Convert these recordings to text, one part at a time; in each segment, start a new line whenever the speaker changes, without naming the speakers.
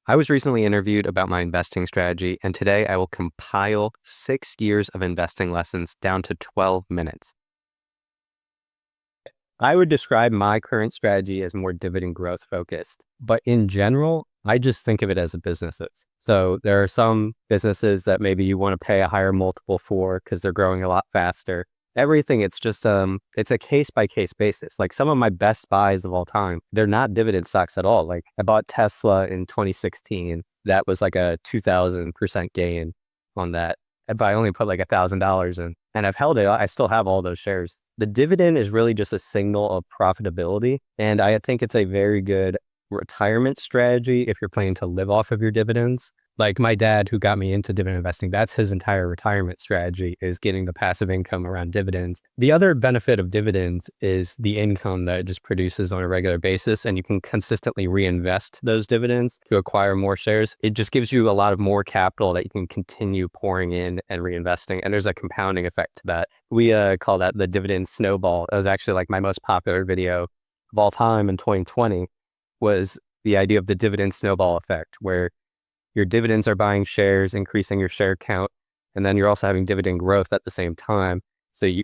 I was recently interviewed about my investing strategy, and today I will compile 6 years of investing lessons down to 12 minutes. I would describe my current strategy as more dividend growth focused, but in general, I just think of it as a businesses. So there are some businesses that maybe you want to pay a higher multiple for because they're growing a lot faster. Everything, it's just it's a case by case basis. Like some of my best buys of all time, they're not dividend stocks at all. Like I bought Tesla in 2016. That was like a 2000% gain on that. If I only put like $1,000 in, and I've held it, I still have all those shares. The dividend is really just a signal of profitability. And I think it's a very good retirement strategy if you're planning to live off of your dividends. Like my dad, who got me into dividend investing, that's his entire retirement strategy, is getting the passive income around dividends. The other benefit of dividends is the income that it just produces on a regular basis, and you can consistently reinvest those dividends to acquire more shares. It just gives you a lot of more capital that you can continue pouring in and reinvesting, and there's a compounding effect to that. We call that the dividend snowball. It was actually like my most popular video of all time in 2020 was the idea of the dividend snowball effect, where your dividends are buying shares, increasing your share count, and then you're also having dividend growth at the same time. So you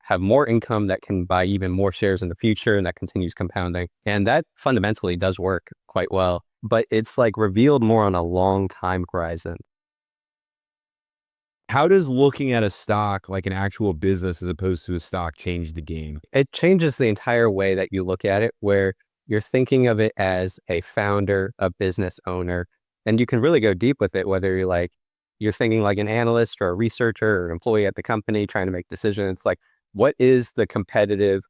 have more income that can buy even more shares in the future, and that continues compounding. And that fundamentally does work quite well, but it's like revealed more on a long time horizon.
How does looking at a stock like an actual business as opposed to a stock change the game?
It changes the entire way that you look at it, where you're thinking of it as a founder, a business owner, and you can really go deep with it, whether you're thinking like an analyst or a researcher or an employee at the company trying to make decisions. Like, what is the competitive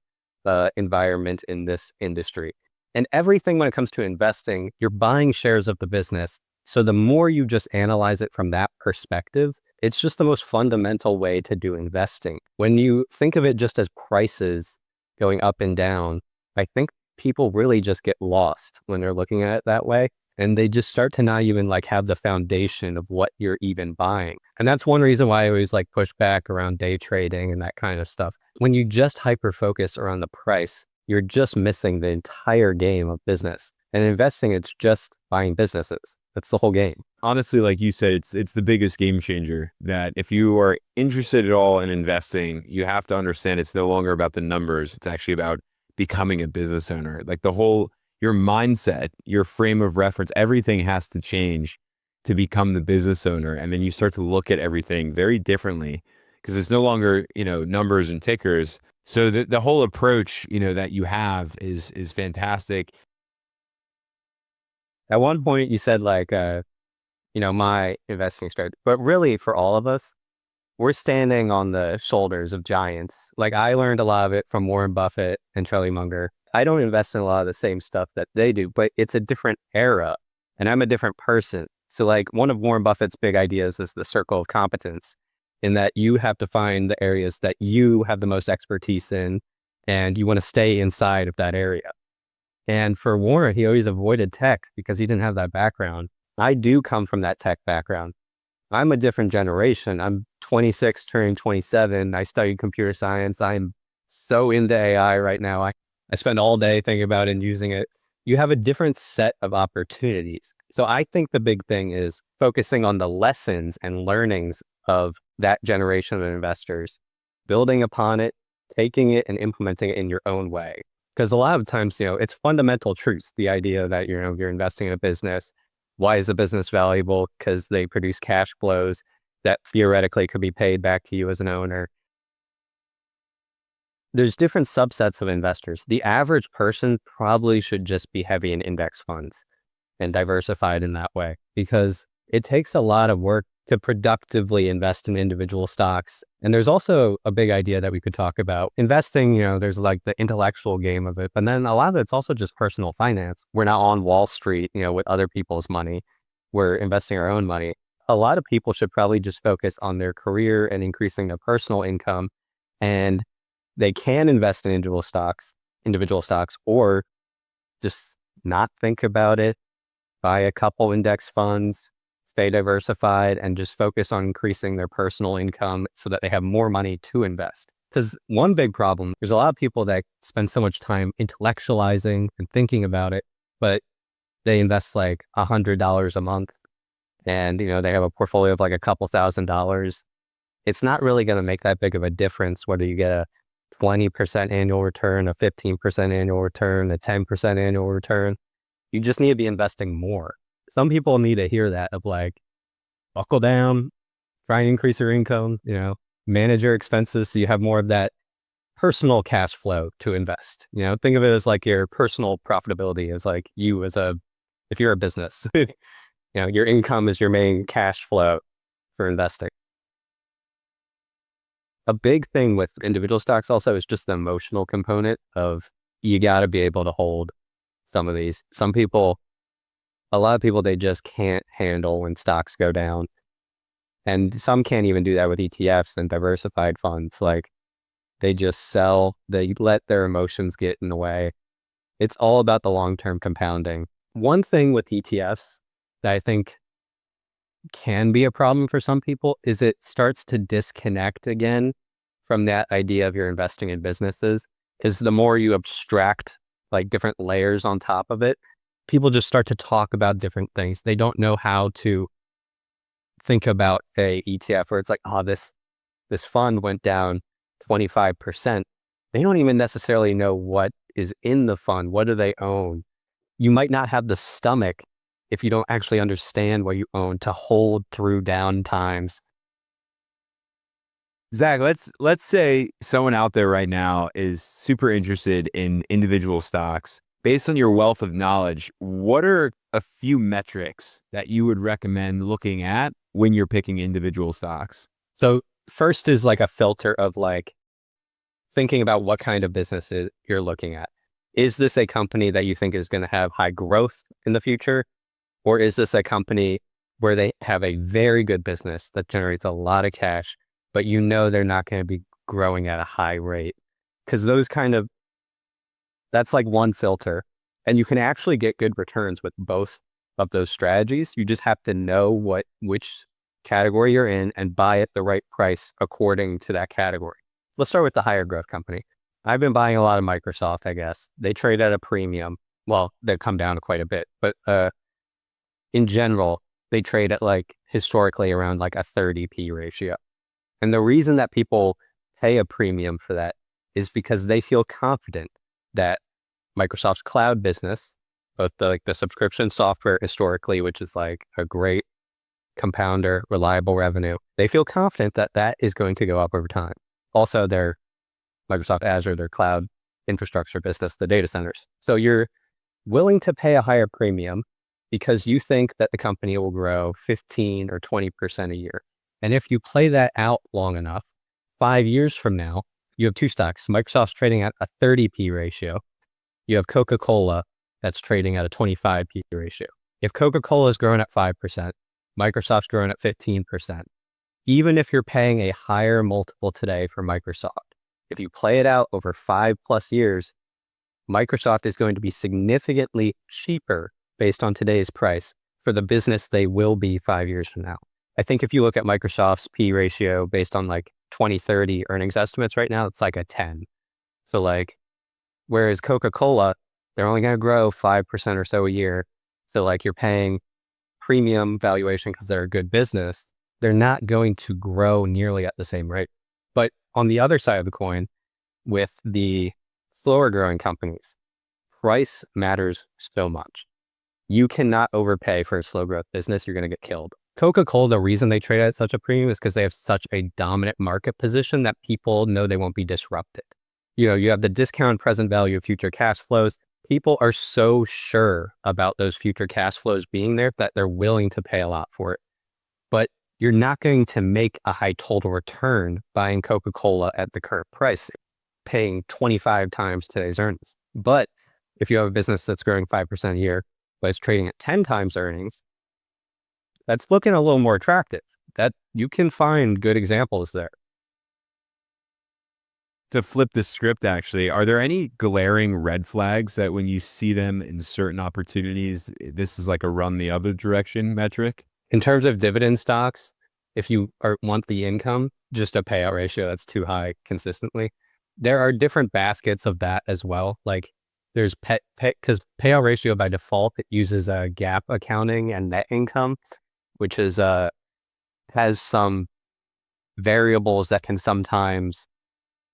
environment in this industry? And everything when it comes to investing, you're buying shares of the business. So the more you just analyze it from that perspective, it's just the most fundamental way to do investing. When you think of it just as prices going up and down, I think people really just get lost when they're looking at it that way. And they just start to not even like have the foundation of what you're even buying. And that's one reason why I always like push back around day trading and that kind of stuff. When you just hyper focus around the price, you're just missing the entire game of business. And investing, it's just buying businesses. That's the whole game.
Honestly, like you said, it's the biggest game changer, that if you are interested at all in investing, you have to understand it's no longer about the numbers. It's actually about becoming a business owner. Like your mindset, your frame of reference, everything has to change to become the business owner. And then you start to look at everything very differently because it's no longer, numbers and tickers. So the whole approach, that you have is fantastic.
At one point you said like, my investing strategy, but really for all of us, we're standing on the shoulders of giants. Like I learned a lot of it from Warren Buffett and Charlie Munger. I don't invest in a lot of the same stuff that they do, but it's a different era and I'm a different person. So like one of Warren Buffett's big ideas is the circle of competence, in that you have to find the areas that you have the most expertise in and you want to stay inside of that area. And for Warren, he always avoided tech because he didn't have that background. I do come from that tech background. I'm a different generation. I'm 26, turning 27. I studied computer science. I'm so into AI right now. I spend all day thinking about it and using it. You have a different set of opportunities. So I think the big thing is focusing on the lessons and learnings of that generation of investors, building upon it, taking it and implementing it in your own way. Because a lot of times, it's fundamental truths. The idea that, you're investing in a business. Why is a business valuable? Because they produce cash flows that theoretically could be paid back to you as an owner. There's different subsets of investors. The average person probably should just be heavy in index funds and diversified in that way, because it takes a lot of work to productively invest in individual stocks. And there's also a big idea that we could talk about. Investing, there's like the intellectual game of it, but then a lot of it's also just personal finance. We're not on Wall Street, with other people's money. We're investing our own money. A lot of people should probably just focus on their career and increasing their personal income. And they can invest in individual stocks, or just not think about it, buy a couple index funds, stay diversified, and just focus on increasing their personal income so that they have more money to invest. Because one big problem, there's a lot of people that spend so much time intellectualizing and thinking about it, but they invest like $100 a month and, they have a portfolio of like a couple $1,000s. It's not really going to make that big of a difference whether you get a 20% annual return, a 15% annual return, a 10% annual return. You just need to be investing more. Some people need to hear that of like, buckle down, try and increase your income, manage your expenses so you have more of that personal cash flow to invest. Think of it as like your personal profitability as like you if you're a business, your income is your main cash flow for investing. A big thing with individual stocks also is just the emotional component of you got to be able to hold some of these. A lot of people, they just can't handle when stocks go down. And some can't even do that with ETFs and diversified funds. Like they just sell, they let their emotions get in the way. It's all about the long-term compounding. One thing with ETFs that I think can be a problem for some people is it starts to disconnect again from that idea of you're investing in businesses. Because the more you abstract like different layers on top of it, people just start to talk about different things. They don't know how to think about a ETF where it's like, oh, this fund went down 25%. They don't even necessarily know what is in the fund. What do they own? You might not have the stomach if you don't actually understand what you own to hold through down times.
Zach, let's say someone out there right now is super interested in individual stocks. Based on your wealth of knowledge, what are a few metrics that you would recommend looking at when you're picking individual stocks?
So first is like a filter of like thinking about what kind of businesses you're looking at. Is this a company that you think is going to have high growth in the future? Or is this a company where they have a very good business that generates a lot of cash, but they're not going to be growing at a high rate? Because that's like one filter. And you can actually get good returns with both of those strategies. You just have to know which category you're in and buy at the right price according to that category. Let's start with the higher growth company. I've been buying a lot of Microsoft, I guess. They trade at a premium. Well, they've come down quite a bit, but in general, they trade at like historically around like a 30p ratio. And the reason that people pay a premium for that is because they feel confident that Microsoft's cloud business, both the subscription software historically, which is like a great compounder, reliable revenue, they feel confident that that is going to go up over time. Also, their Microsoft Azure, their cloud infrastructure business, the data centers. So you're willing to pay a higher premium because you think that the company will grow 15 or 20% a year. And if you play that out long enough, 5 years from now, you have two stocks. Microsoft's trading at a 30p ratio. You have Coca-Cola that's trading at a 25p ratio. If Coca-Cola is growing at 5%, Microsoft's growing at 15%. Even if you're paying a higher multiple today for Microsoft, if you play it out over 5+ years, Microsoft is going to be significantly cheaper based on today's price for the business they will be 5 years from now. I think if you look at Microsoft's P ratio based on like 2030 earnings estimates right now, it's like a 10. So like, whereas Coca-Cola, they're only going to grow 5% or so a year. So like you're paying premium valuation because they're a good business. They're not going to grow nearly at the same rate. But on the other side of the coin, with the slower growing companies, price matters so much. You cannot overpay for a slow growth business. You're going to get killed. Coca-Cola, the reason they trade at such a premium is because they have such a dominant market position that people know they won't be disrupted. You have the discounted present value of future cash flows. People are so sure about those future cash flows being there that they're willing to pay a lot for it. But you're not going to make a high total return buying Coca-Cola at the current price, paying 25 times today's earnings. But if you have a business that's growing 5% a year, but it's trading at 10 times earnings, that's looking a little more attractive. That you can find good examples there.
To flip the script, actually, are there any glaring red flags that when you see them in certain opportunities, this is like a run the other direction metric?
In terms of dividend stocks, if you want the income, just a payout ratio that's too high consistently. There are different baskets of that as well. Like there's because payout ratio by default, it uses a GAAP accounting and net income, which is has some variables that can sometimes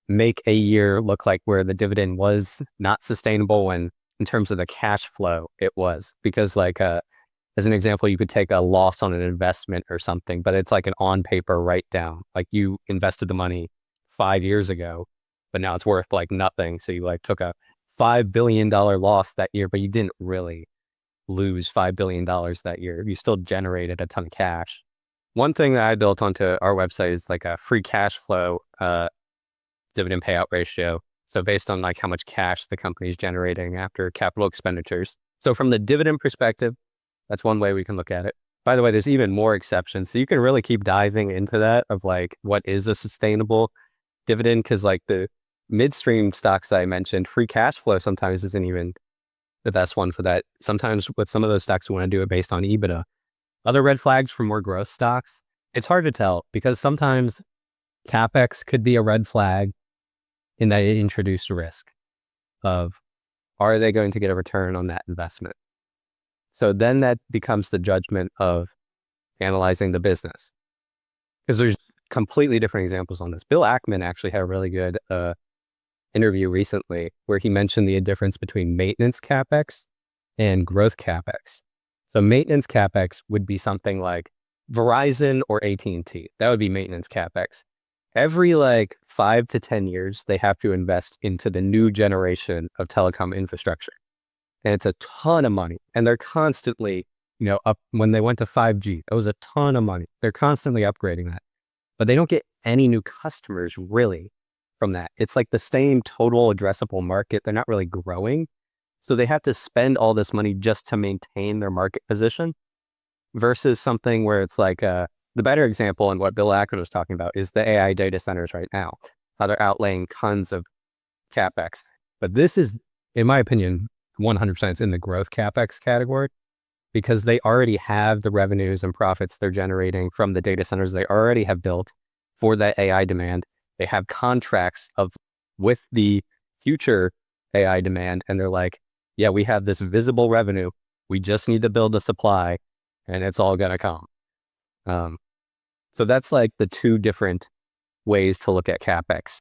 make a year look like where the dividend was not sustainable when in terms of the cash flow it was. Because like as an example, you could take a loss on an investment or something, but it's like an on paper write down. Like you invested the money 5 years ago, but now it's worth like nothing. So you like took a $5 billion loss that year, but you didn't really lose $5 billion that year. You still generated a ton of cash. One thing that I built onto our website is like a free cash flow dividend payout ratio. So based on like how much cash the company is generating after capital expenditures. So from the dividend perspective, that's one way we can look at it. By the way, there's even more exceptions. So you can really keep diving into that of like what is a sustainable dividend, because like the midstream stocks that I mentioned, free cash flow sometimes isn't even the best one for that. Sometimes with some of those stocks, we want to do it based on EBITDA. Other red flags for more growth stocks, it's hard to tell because sometimes Capex could be a red flag in that it introduced risk of, are they going to get a return on that investment? So then that becomes the judgment of analyzing the business. Because there's completely different examples on this. Bill Ackman actually had a really good interview recently where he mentioned the difference between maintenance CapEx and growth CapEx. So maintenance CapEx would be something like Verizon or AT&T. That would be maintenance CapEx. Every like 5 to 10 years, they have to invest into the new generation of telecom infrastructure. And it's a ton of money. And they're constantly, up when they went to 5G, that was a ton of money. They're constantly upgrading that. But they don't get any new customers really from that. It's like the same total addressable market. They're not really growing. So they have to spend all this money just to maintain their market position versus something where it's like the better example and what Bill Ackman was talking about is the AI data centers right now, how they're outlaying tons of CapEx. But this is, in my opinion, 100% in the growth CapEx category because they already have the revenues and profits they're generating from the data centers they already have built for that AI demand. They have contracts with the future AI demand, and they're like, yeah, we have this visible revenue. We just need to build a supply, and it's all going to come. So that's like the two different ways to look at CapEx.